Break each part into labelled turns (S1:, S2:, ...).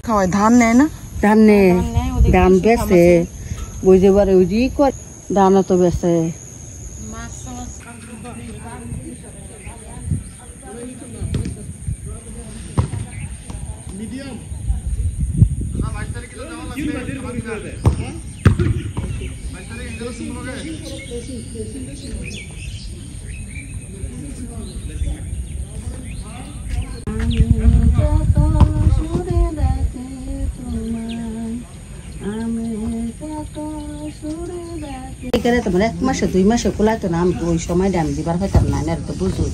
S1: খাওয়াই ধান নেয় না?
S2: ধান নেই, ধান বেছে বুঝতে পারে ওই যে ধানও তো বেছে। মানে 1 মাসে 2 মাসে কোলাইতো না, আমি ওই সময় আমি দিবার হইতাম না, আর তো বুঝুই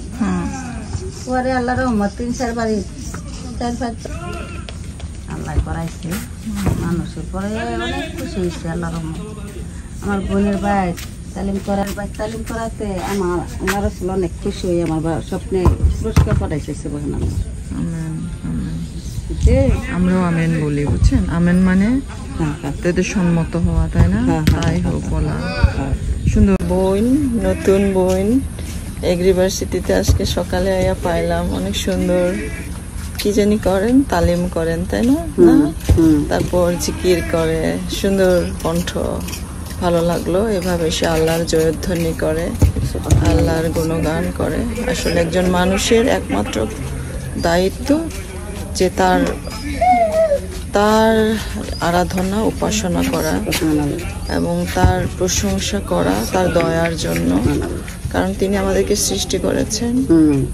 S2: পরে আল্লাহর রহমত 3-4 বাড়ি 4-5 আল্লাহ করাইছে মানুষের পরে অনেক খুশি হয়েছে আল্লাহর রহমত। আমার বোনের ভাই তালিম করাতে আমার আসলে অনেক খুশি হয়ে আমার স্বপ্নে পুরস্কার পাঠাইছে।
S1: আমরাও আমেন বলি, বুঝছেন? আমেন মানে তাদের সম্মত হওয়া, তাই না? তাই হোক বলা। সুন্দর বোন, নতুন বোন এগ্রিভার্সিটিতে আজকে সকালে আয়া পাইলাম। অনেক সুন্দর কি জানি করেন, তালিম করেন, তাই না? তারপর জিকির করে, সুন্দর কণ্ঠ, ভালো লাগলো। এভাবে সে আল্লাহর জয়ধ্বনি করে, আল্লাহর গুণগান করে। আসলে একজন মানুষের একমাত্র দায়িত্ব যে তার আরাধনা উপাসনা করা এবং তার প্রশংসা করা তার দয়ার জন্য, কারণ তিনি আমাদেরকে সৃষ্টি করেছেন।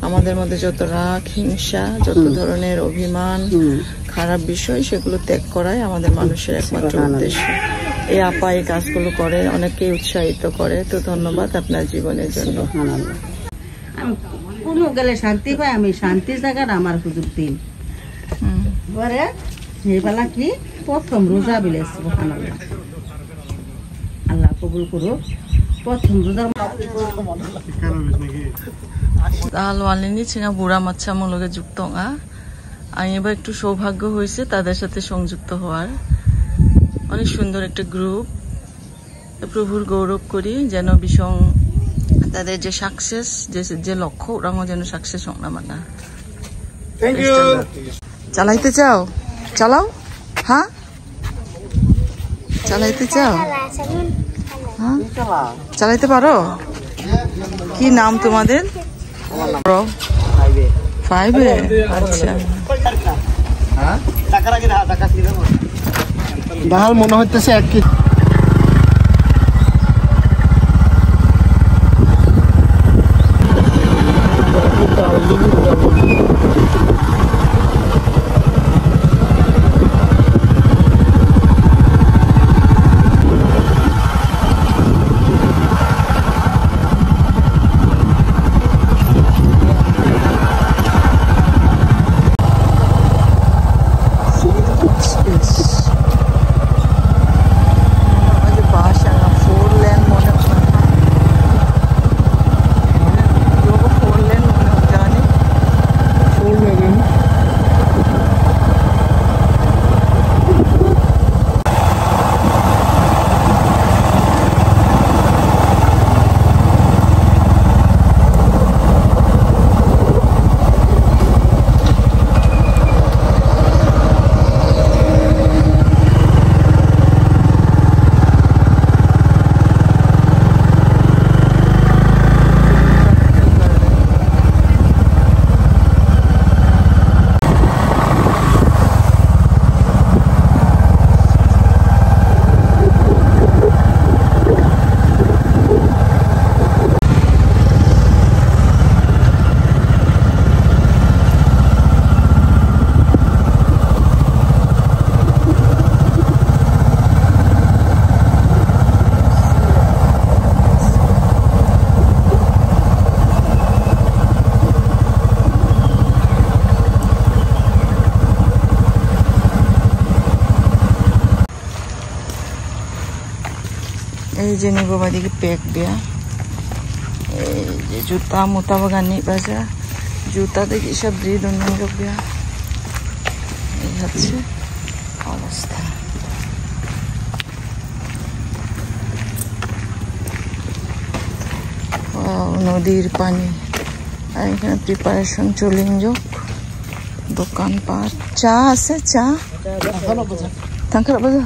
S1: আমাদের মধ্যে যত রাগ, হিংসা, যত ধরনের অভিমান, খারাপ বিষয়, সেগুলো ত্যাগ করাই আমাদের মানুষের একমাত্র উদ্দেশ্য। এই আপা এই কাজগুলো করে, অনেকেই উৎসাহিত করে। তো ধন্যবাদ আপনার জীবনের জন্য।
S2: আমি কোনো গেলে শান্তি পাই, আমি শান্তির জায়গাটা আমার সুযোগ দিন। পরে এইবেলা কি প্রথম রোজা বিলেছে, আল্লাহ কবুল করুক। প্রথম রোজার
S1: আলওয়ালিনি ছিনা বুড়া মাচ্ছা মূলকে যুক্ত আমি এবার একটু সৌভাগ্য হয়েছে তাদের সাথে সংযুক্ত হওয়ার। অনেক সুন্দর একটা গ্রুপ। প্রভুর গৌরব করি যেন বিষং তাদের যে সাকসেস, যে লক্ষ্য, ওরাও যেন সাকসেস হোক না। মানা চালাইতে চাও? চালাও। হ্যাঁ, চালাইতে চাও? হ্যাঁ, চালাইতে পারো? কি নাম তোমাদের? 5-এ? আচ্ছা,
S3: মনে হইতেছে 1 কেজি।
S1: এই যে নিব বাদিকে পেক দিয়া এই যে জুতা মোতা বাগানি বাজা জুতা দেখি সব ব্রিড অন্য বিয়া এই হচ্ছে অবস্থা নদীর পানি আর এখানে প্রিপারেশন চলিং যোগ দোকানপাট চা আছে চা থাংখারাপ বাজা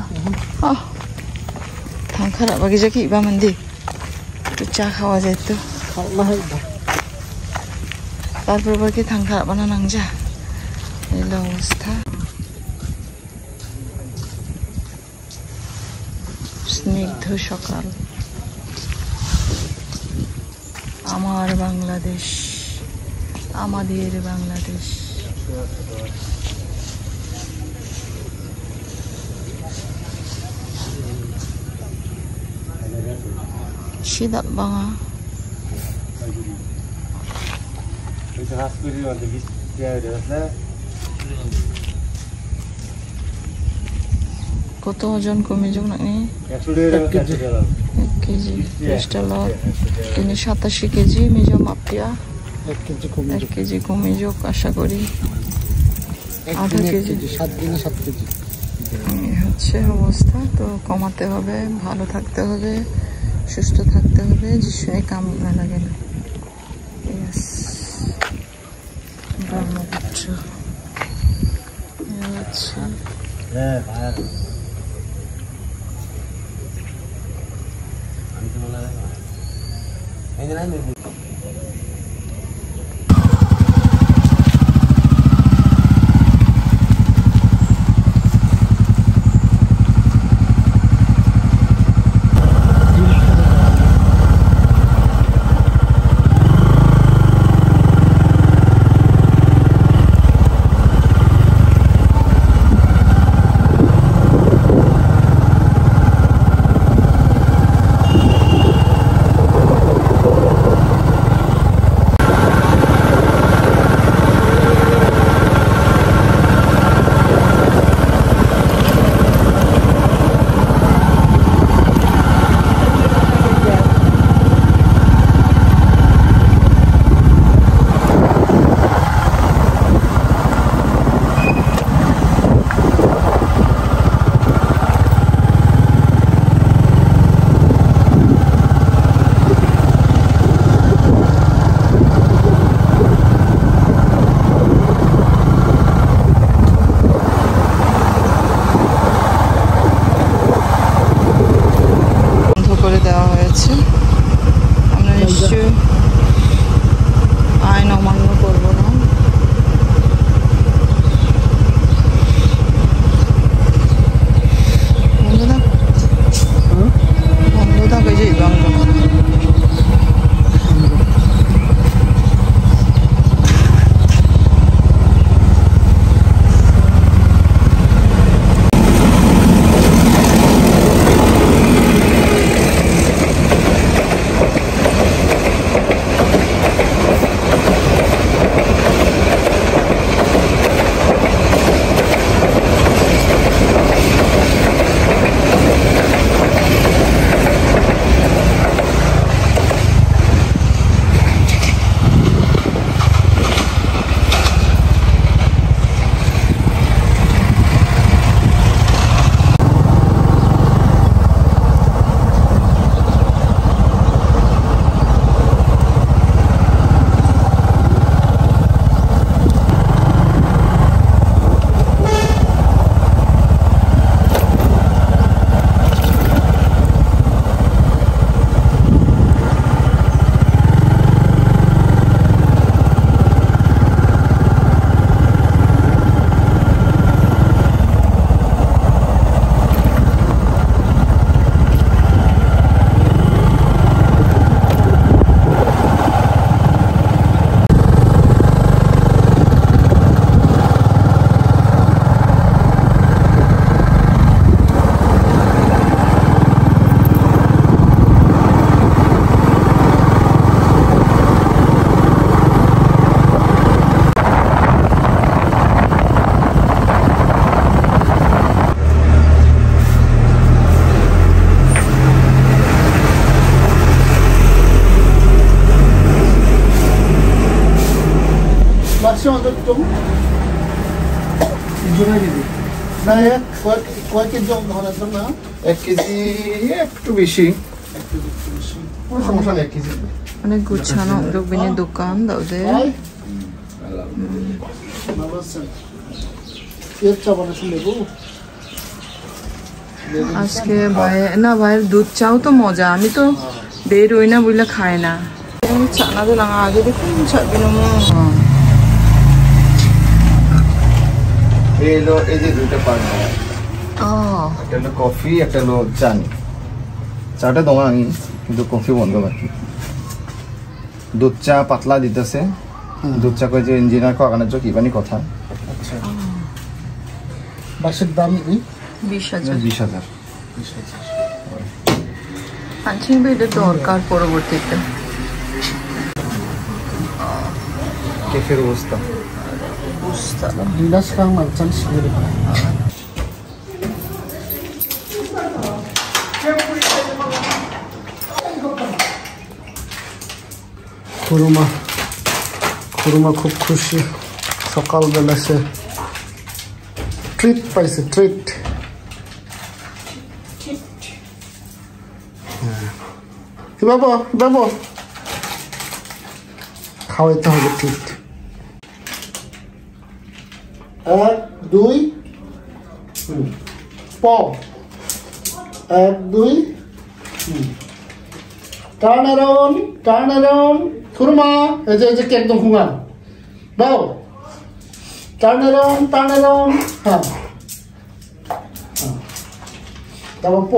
S1: থাংখারাপ বাকি যা কি ইবা মন্দি একটু চা খাওয়া যায় তো তারপর বাকি থাংখারাপ বানা নাংজা এই অবস্থা স্নিগ্ধ সকাল আমার বাংলাদেশ আমাদের বাংলাদেশ 시다 방아 কত ওজন কমে যোগ নাকি 1 কেজি ক্রিস্টালত 87 কেজি মিজো মাপিয়া 1 কেজি কমে যোগ আশা করি আধা কেজি 7 দিনে 7 কেজি হচ্ছে অবস্থা তো কমাতে হবে ভালো থাকতে হবে সুস্থ থাকতে হবে যিশুয়ে কাম না লাগে না यस ব্রহ্মপুত্র আচ্ছা হ্যাঁ ভাই আমি তো বলা এই না
S3: আছে আমাদের তো না কয় কেজি ধরার জন্য
S4: 1 কেজি একটু বেশি সমস্যা নেই 1 কেজি
S1: অনেক গুছানো রবিনের দোকান দাও যে আজকে ভাইয়ের দুধ চাও তো মজা আমি তো বের হই না বললে খায় না চানা দিলাম আগে দেখুন ছাড়বি না
S4: এই যে দুইটা পার্ট একটা হলো কফি একটা হলো চাটা দোকানি কিন্তু কফি বন্ধ বাকি দুধ চা পাতলা দিতেছে দুধ চা কয়ে যে ইঞ্জিনিয়ার কাগানোর কি বানি কথা
S3: আচ্ছা বাসের দাম
S1: 20,000 আনছি এটা দরকার পরবর্তীতে
S4: কেফের অবস্থা
S3: বিলাস খান মালচান শিখে খুরমা খুব খুশি সকালবেলা সে ট্রিট পাইছে ট্রিট বাবু খাওয়াইতে হবে ট্রিট 1 2 প 1 2 টার্ন অ্যারাউন্ড খুরমা এই যে একদম খুঁঙা দাও টার্ন অ্যারাউন্ড হ্যাঁ তারপর প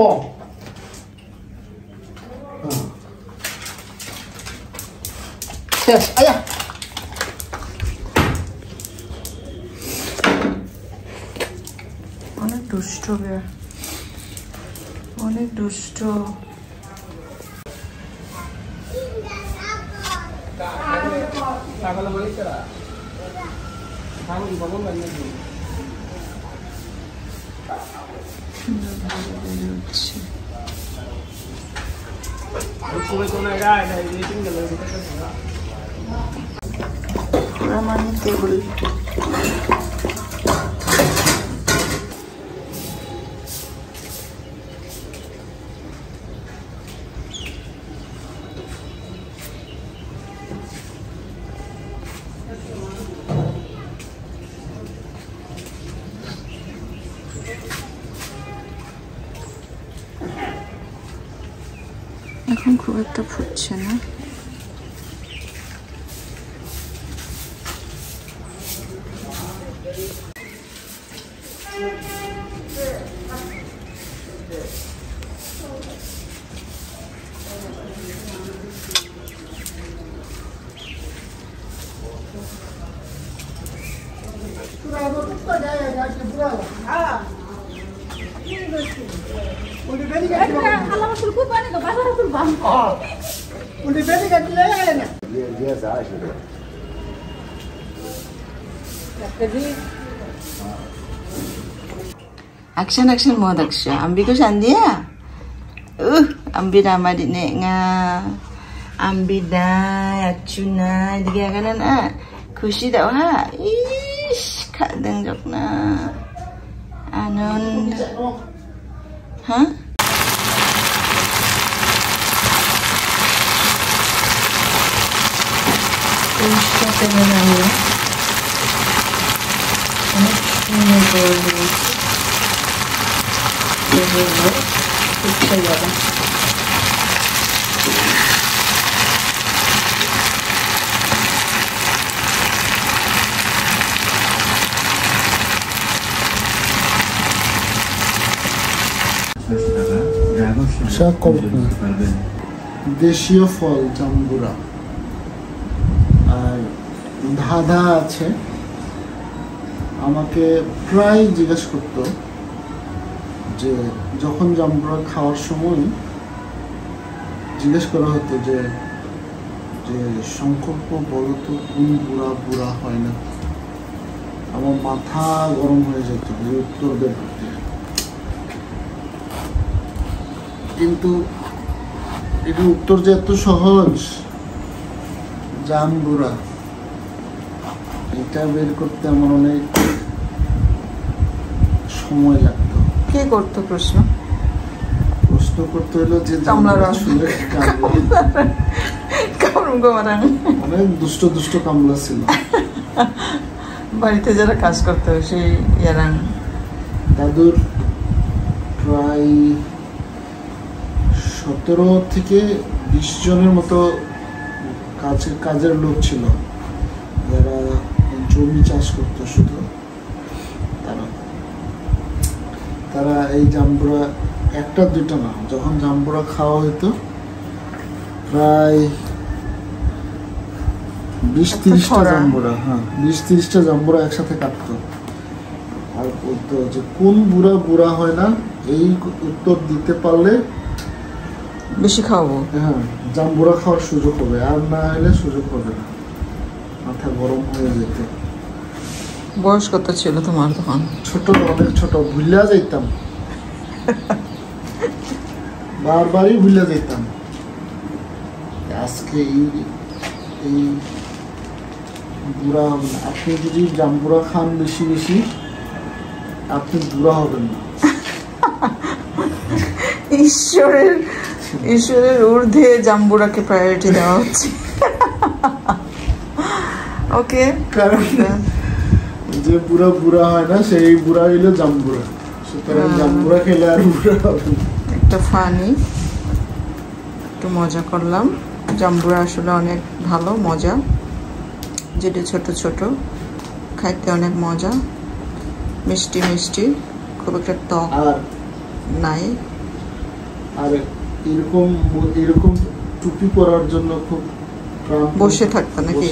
S3: শেষ আয়া
S1: অনেক দুষ্ট অনেক দুষ্ট টেবিল এখন খুব একটা ফুটছে না Action mo dagsya. Ambi ko sandia. Ambi na madine nga. Ambi da achuna diga kanan Kushi daw ha. Ish kadang jok na. Anon. Ha? Kushi ka na namin. Ano sumunod?
S3: দেশীয় ফল জাম্বুরা আর ধাঁধা আছে আমাকে প্রায় জিজ্ঞেস করতো যে যখন জাম্বুরা খাওয়ার সময় জিজ্ঞেস করা হতো যে সংকল্প বলো তো কোন বুড়া হয় না আমার মাথা গরম হয়ে যেত যে উত্তর বের করতে কিন্তু এটা উত্তর যে এত সহজ জাম্বুরা এটা বের করতে আমার অনেক সময় লাগতো।
S1: কে করতো প্রশ্ন
S3: করতে হলো যে অনেক দুষ্ট দুষ্ট কামলা ছিল
S1: বাড়িতে যারা কাজ করতো সেই ইয়ারাং।
S3: দাদুর প্রায় 17 থেকে 20 জনের মতো কাজের লোক ছিল, যারা জমি চাষ করতো শুধু। তারা এই জাম্বুরা একটা দুইটা না, যখন জাম্বুরা খাওয়া হইতো প্রায় 20-30টা জাম্বুরা, 20-30টা জাম্বুরা একসাথে কাটতো আর বলতো যে কোন বুড়া বুড়া হয় না, এই উত্তর দিতে পারলে
S1: বেশি খাওয়াবো।
S3: হ্যাঁ, জাম্বুরা খাওয়ার সুযোগ হবে, আর না হলে সুযোগ হবে না। মাথা গরম হয়ে যেত।
S1: বয়স কত ছিল তোমার তখন?
S3: ছোট, অনেক ছোট, ভুলিয়া যাইতাম, বারবারই ভুলিয়া যাইতাম। আজকে এই বুড়া হবেন না। আপনি যদি জাম্বুরা খান বেশি বেশি, আপনি বুড়া হবেন না।
S1: ঈশ্বরের ঊর্ধ্বে জাম্বুরাকে প্রায়োরিটি দেওয়া হচ্ছে। ওকে,
S3: কারণ যে বুড়া বুড়া হয় না, সেই বুড়া হইলো জাম্বুরা। সুতরাং জাম্বুরা খেলে আর বুড়া হবে না।
S1: একটা ফানি, একটু মজা করলাম। জাম্বুরা আসলে অনেক ভালো, মজা, যেটা ছোট ছোট, খাইতে অনেক মজা, মিষ্টি মিষ্টি, খুব একটা টক নাই।
S3: আর এরকম টুপি পরার জন্য খুব
S1: বসে থাকতো নাকি?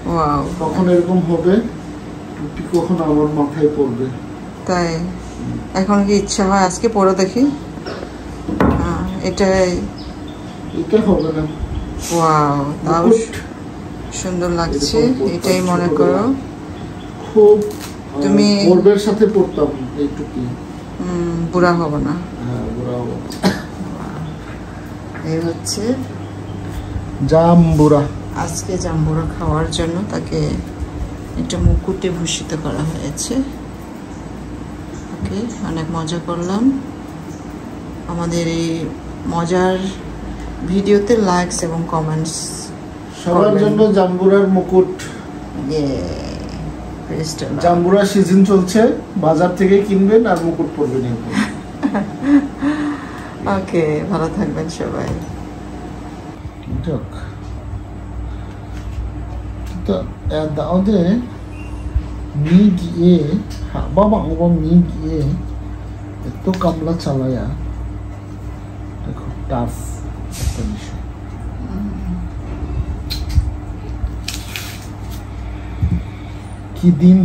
S1: ওয়াও,
S3: কখন এরকম হবে, টুপি কখন আমার মাথায় পড়বে।
S1: তাই এখন কি ইচ্ছা হয় আজকে পরে দেখি? এটা
S3: হবে না।
S1: ওয়াও, তাও সুন্দর লাগছে। এটাই মনে করো
S3: খুব
S1: তুমি
S3: গর্বের সাথে পড়তাম এই টুপি।
S1: বুড়া হবে না।
S3: হ্যাঁ, বুড়া হবে।
S1: এই হচ্ছে
S3: জাম্বুরা।
S1: আজকে জাম্বুরা খাওয়ার জন্য তাকে একটা মুকুটে ভূষিত করা হয়েছে। ওকে, অনেক মজা করলাম। আমাদের এই মজার ভিডিওতে লাইকস এবং কমেন্টস
S3: সবার জন্য জাম্বুরার মুকুট। জাম্বুরা সিজন চলছে, বাজার থেকে কিনবেন আর মুকুট পরবেন।
S1: ওকে, ভালো থাকবেন সবাই।
S3: 어제 미기에 바바방어 미기에 또 까물라 잘라야 দেখো টাফ একটা বিষয়। কি দিন